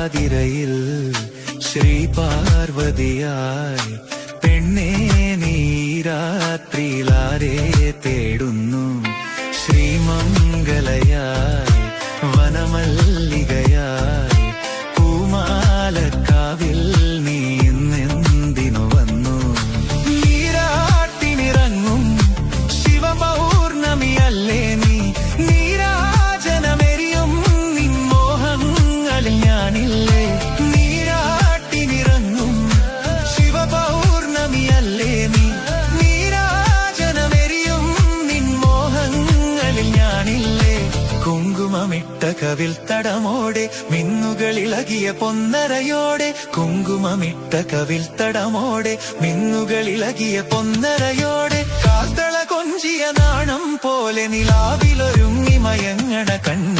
പാതിരയിൽ ശ്രീ പാർവതിയായി പെണ്ണേ നീ രാത്രിയിലാരെ തേടുന്നു ശ്രീമംഗലയായി വനമല്ലികയായി പൂമാലക്കാവിൽ നീ ഇന്നെന്തിനു വന്നു നീരാട്ടിനിറങ്ങും ശിവപൗർണമിയല്ലേ നീ നീരാജനമെരിയും നിൻ മോഹങ്ങളിൽ ഞാനില്ലേ നീരാട്ടിനിറങ്ങും ശിവപൗർണമിയല്ലേ നീ നീരാജനമെരിയും നിൻ മോഹങ്ങളിൽ ഞാനില്ലേ കുങ്കുമമിട്ട കവിൽ തടമോടെ മിന്നുകളിളകിയ പൊന്നരയോടെ കുങ്കുമമിട്ട കവിൽ തടമോടെ മിന്നുകളിളകിയ പൊന്നരയോടെ കാത്തള കൊഞ്ചിയ നാണം പോലെ നിലാവിലൊരുങ്ങി മയങ്ങണ കണ്ണ്